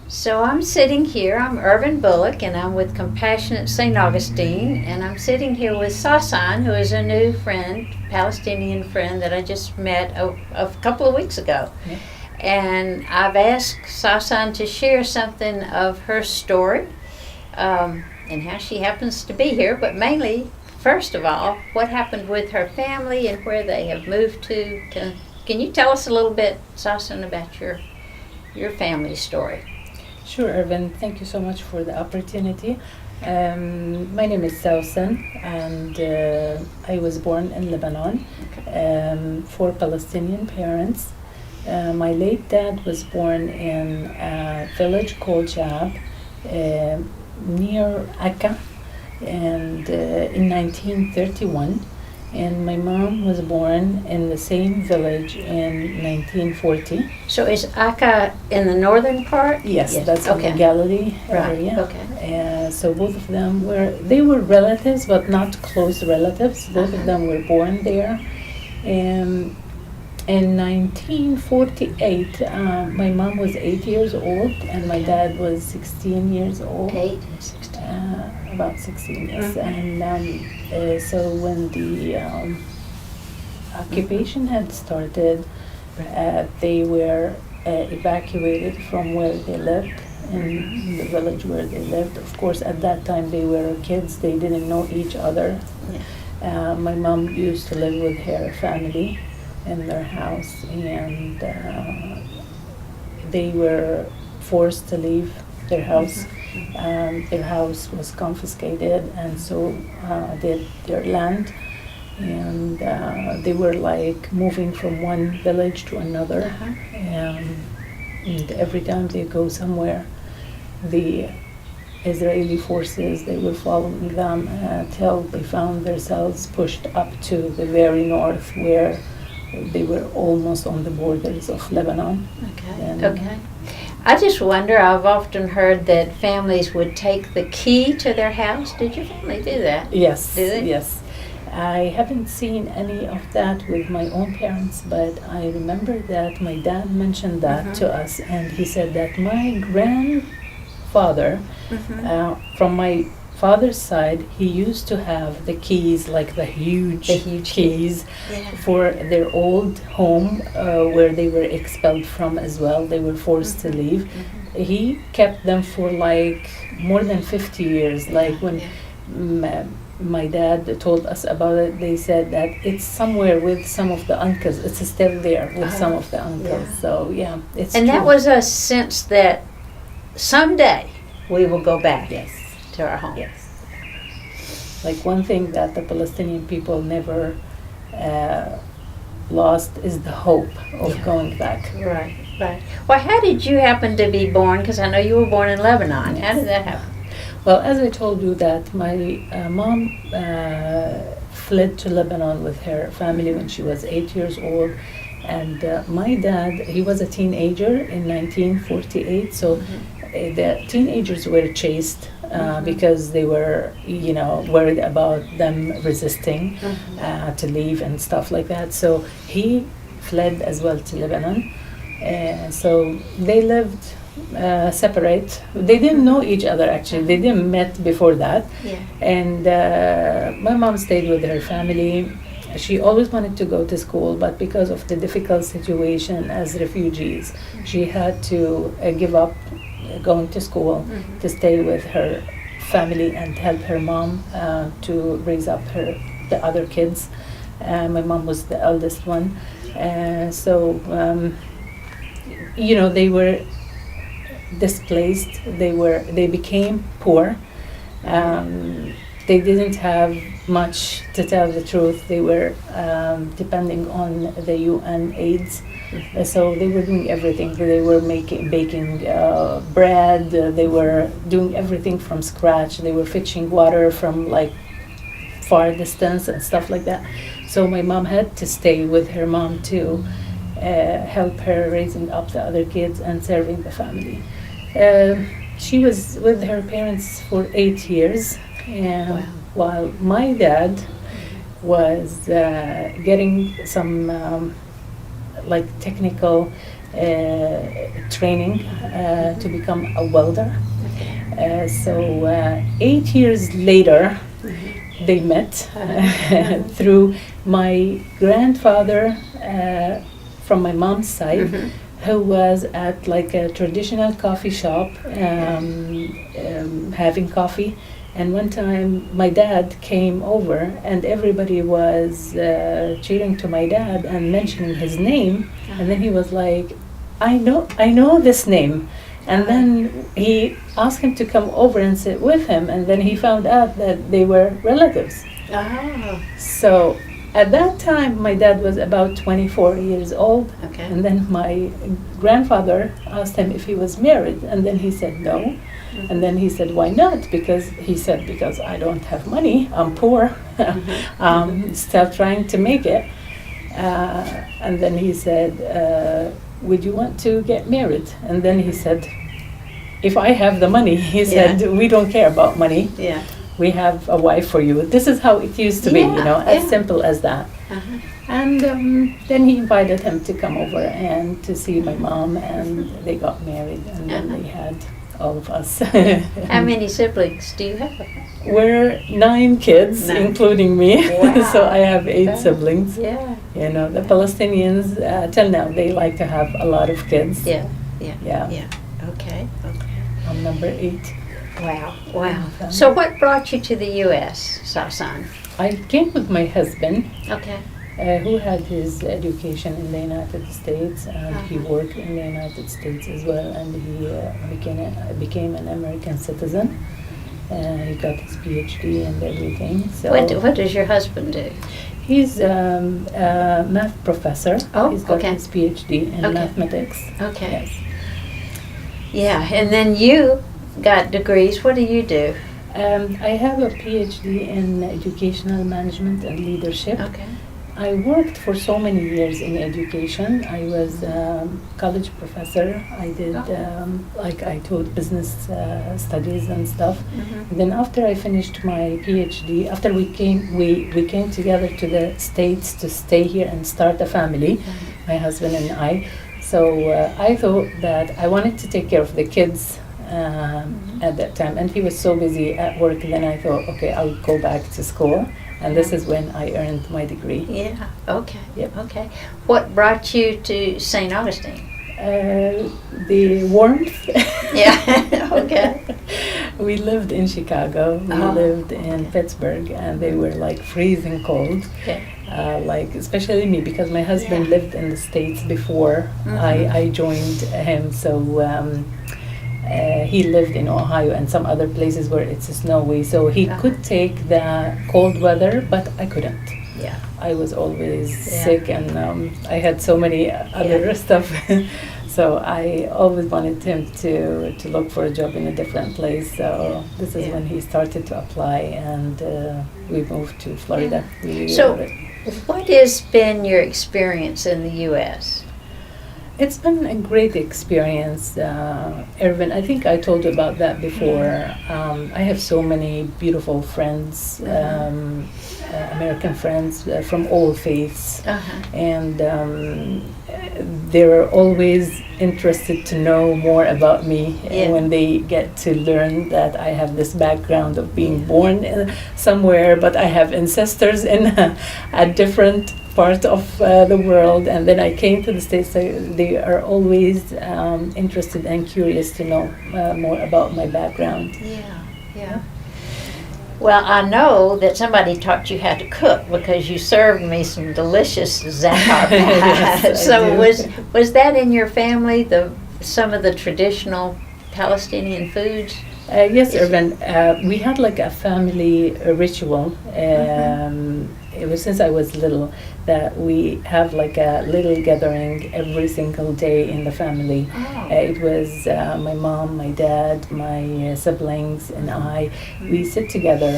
So I'm sitting here. I'm Ervin Bullock, and I'm with Compassionate St. Augustine, and I'm sitting here with Sawsan, who is a new friend, Palestinian friend that I just met a couple of weeks ago. Yeah. And I've asked Sawsan to share something of her story and how she happens to be here, but mainly, first of all, what happened with her family and where they have moved to. Can you tell us a little bit, Sawsan, about your family story? Sure, Ervin. Thank you so much for the opportunity. My name is Sawsan, and I was born in Lebanon for Palestinian parents. My late dad was born in a village called Jab near Akka and in 1931. And my mom was born in the same village in 1940. So is Akka in the northern part? Yes, that's in the Galilee area. Right. Okay. So both of them were relatives, but not close relatives. Both of them were born there. In 1948, my mom was 8 years old, and my dad was 16 years old. 8 and 16. About 16, yes. Mm-hmm. And so when the occupation had started, they were evacuated from where they lived, in the village where they lived. Of course, at that time they were kids, they didn't know each other. Yeah. My mom used to live with her family in their house, and they were forced to leave their house. Their house was confiscated, and so did their land. And they were like moving from one village to another. And every time they go somewhere, the Israeli forces, they were following them until they found themselves pushed up to the very north, where they were almost on the borders of Lebanon. Okay. I just wonder, I've often heard that families would take the key to their house. Did your family do that? Yes. Did they? Yes. I haven't seen any of that with my own parents, but I remember that my dad mentioned that to us, and he said that my grandfather, from my father's side, he used to have the keys, like the huge keys, for their old home where they were expelled from as well. They were forced to leave. He kept them for like more than 50 years. Like when my dad told us about it, they said that it's somewhere with some of the uncles. It's still there with some of the uncles. Yeah. So yeah, it's And true. that was a sense that someday we will go back to our home. Yes. Like one thing that the Palestinian people never lost is the hope of going back. Right. Well, how did you happen to be born? Because I know you were born in Lebanon. How did that happen? Well, as I told you, that my mom fled to Lebanon with her family when she was 8 years old. And my dad, he was a teenager in 1948, so the teenagers were chased because they were, worried about them resisting to leave and stuff like that. So he fled as well to Lebanon. So they lived separate. They didn't know each other, actually. They didn't met before that. Yeah. And my mom stayed with her family. She always wanted to go to school, but because of the difficult situation as refugees, she had to give up going to school to stay with her family and help her mom to raise up the other kids. My mom was the eldest one. They were displaced. They became poor. They didn't have much, to tell the truth. They were depending on the UN aids. So they were doing everything. They were baking bread. They were doing everything from scratch. They were fetching water from like far distance and stuff like that. So my mom had to stay with her mom to help her raising up the other kids and serving the family. She was with her parents for 8 years. While my dad was getting some technical training to become a welder. So 8 years later, they met through my grandfather from my mom's side, who was at like a traditional coffee shop having coffee. And one time my dad came over and everybody was cheering to my dad and mentioning his name. And then he was like, I know this name. And then he asked him to come over and sit with him. And then he found out that they were relatives. So at that time, my dad was about 24 years old. And then my grandfather asked him if he was married. And then he said no. And then he said, why not? Because I don't have money, I'm poor, still trying to make it. And then he said, would you want to get married? And then he said, if I have the money, he said, we don't care about money. We have a wife for you. This is how it used to be, as simple as that. And then he invited him to come over and to see my mom, and they got married, and then they had all of us. How many siblings do you have? We're 9 kids, including me. Wow. So I have 8 siblings. Yeah. The Palestinians, till now, they like to have a lot of kids. Yeah. Okay. I'm number 8. Wow. So what brought you to the U.S., Sawsan? I came with my husband. Okay. Who had his education in the United States, and he worked in the United States as well, and he became an American citizen. He got his PhD and everything. So what does your husband do? He's a math professor. He's got his PhD in mathematics. Okay. Yes. Yeah, and then you got degrees. What do you do? I have a PhD in educational management and leadership. Okay. I worked for so many years in education. I was a college professor. I did, I taught business studies and stuff. And then after I finished my PhD, after we came together to the States to stay here and start a family, my husband and I. So I thought that I wanted to take care of the kids at that time. And he was so busy at work, then I thought, okay, I'll go back to school. And this is when I earned my degree. Yeah, okay. Yep. Okay. What brought you to St. Augustine? The warmth. Yeah, okay. We lived in Chicago, we lived in Pittsburgh, and they were like freezing cold. Okay. Especially me, because my husband lived in the States before I joined him, so he lived in Ohio and some other places where it's snowy, so he could take the cold weather, but I couldn't. Yeah. I was always sick, and I had so many other stuff. So I always wanted him to look for a job in a different place. So this is when he started to apply, and we moved to Florida. So what has been your experience in the U.S.? It's been a great experience, Ervin. I think I told you about that before. I have so many beautiful friends, American friends from all faiths, and they're always interested to know more about me when they get to learn that I have this background of being born somewhere, but I have ancestors in a different part of the world, and then I came to the States. They are always interested and curious to know more about my background. Yeah. Well, I know that somebody taught you how to cook because you served me some delicious za'atar pie. Yes, so was that in your family, some of the traditional Palestinian foods? Yes, Ervin. We had like a family ritual. It was since I was little that we have like a little gathering every single day in the family. It was my mom, my dad, my siblings, and I. We sit together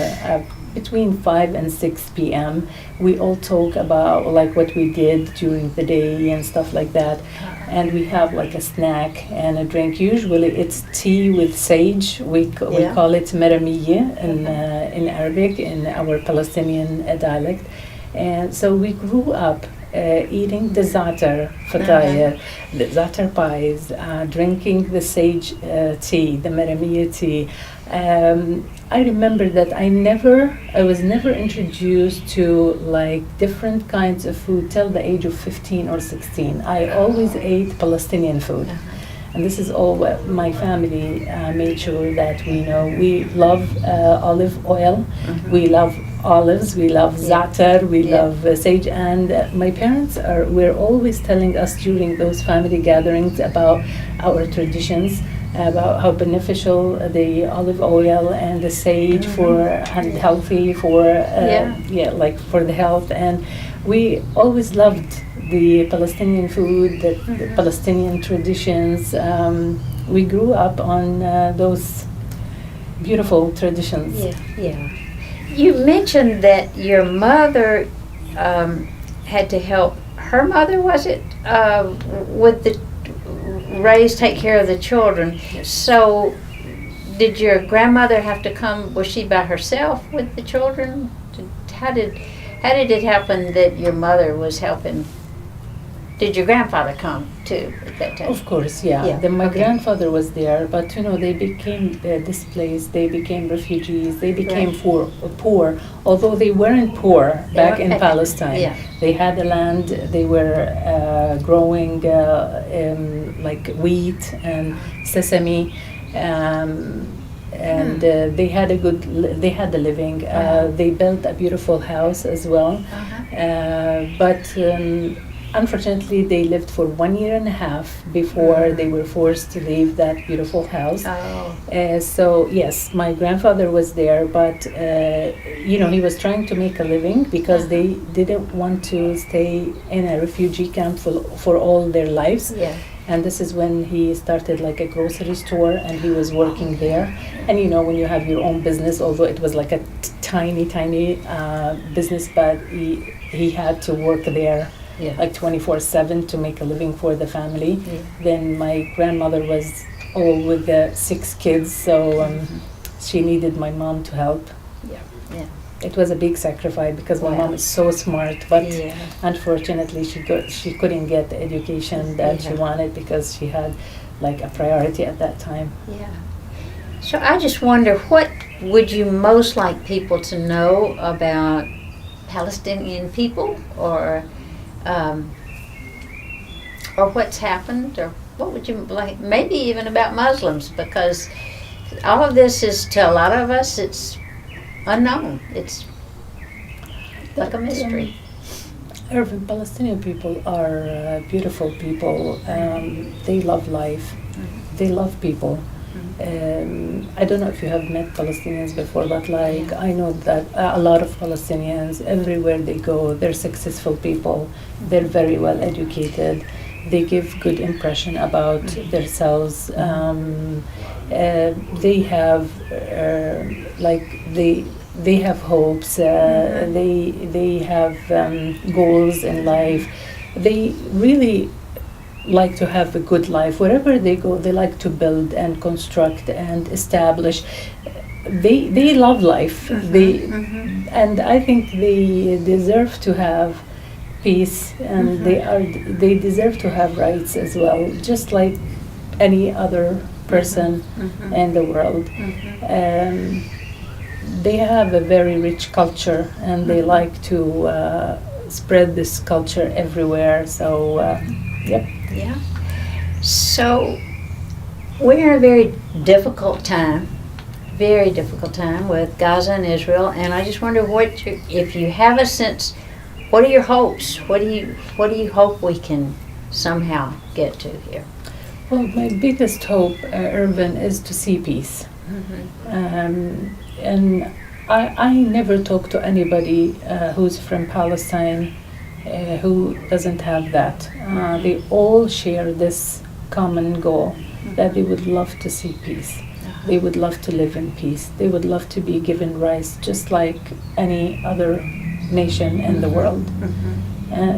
between 5 and 6 p.m. We all talk about like what we did during the day and stuff like that. And we have like a snack and a drink. Usually it's tea with sage. We call it meramiye in Arabic, in our Palestinian dialect. And so we grew up eating the za'atar fatayr, the za'atar pies, drinking the sage tea, the maramiya tea. I remember that I was never introduced to like different kinds of food till the age of 15 or 16. I always ate Palestinian food. And this is all what my family made sure that we know. We love olive oil, we love olives, we love za'atar, we love sage. And my parents were always telling us during those family gatherings about our traditions, about how beneficial the olive oil and the sage for and healthy for like for the health. And we always loved the Palestinian food, the Palestinian traditions. We grew up on those beautiful traditions. Yeah. You mentioned that your mother had to help her mother, was it, with the take care of the children. So did your grandmother have to come? Was she by herself with the children? How did it happen that your mother was helping? Did your grandfather come too at that time? Of course, yeah. My grandfather was there, but they became displaced. They became refugees. They became poor. Although they weren't poor back in Palestine. Yeah. They had the land. They were growing like wheat and sesame. And they had they had a living. They built a beautiful house as well. But unfortunately, they lived for 1 year and a half before they were forced to leave that beautiful house. So yes, my grandfather was there, but he was trying to make a living because they didn't want to stay in a refugee camp for all their lives. Yeah. And this is when he started like a grocery store, and he was working there. And when you have your own business, although it was like a tiny business, but he had to work there. Like 24/7 to make a living for the family. Then my grandmother was with the 6 kids, so she needed my mom to help. It was a big sacrifice because my mom is so smart, but unfortunately she couldn't get the education that she wanted because she had like a priority at that time. So I just wonder, what would you most like people to know about Palestinian people, or what's happened, or what would you like, maybe even about Muslims, because all of this is, to a lot of us, it's unknown. It's like a mystery. Ervin, Palestinian people are beautiful people. They love life. They love people. I don't know if you have met Palestinians before, but I know that a lot of Palestinians, everywhere they go, they're successful people. They're very well educated. They give good impression about themselves. They have they have hopes. They have goals in life. They really like to have a good life. Wherever they go, they like to build and construct and establish. They love life. And I think they deserve to have peace, and they deserve to have rights as well, just like any other person in the world. They have a very rich culture, and they like to spread this culture everywhere. So, So we're in a very difficult time with Gaza and Israel, and I just wonder if you have a sense, what are your hopes? What do you hope we can somehow get to here? Well, my biggest hope, Ervin, is to see peace. And I never talk to anybody who's from Palestine who doesn't have that. They all share this common goal, that they would love to see peace. They would love to live in peace. They would love to be given rights just like any other nation in the world.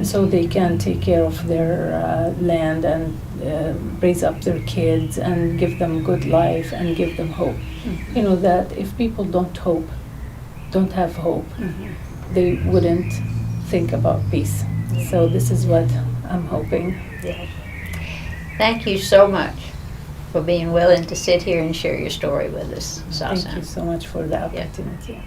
So they can take care of their land and raise up their kids and give them good life and give them hope. That if people don't have hope, they wouldn't think about peace. So this is what I'm hoping. Yes. Thank you so much for being willing to sit here and share your story with us, Thank you Sawsan. so much for the opportunity.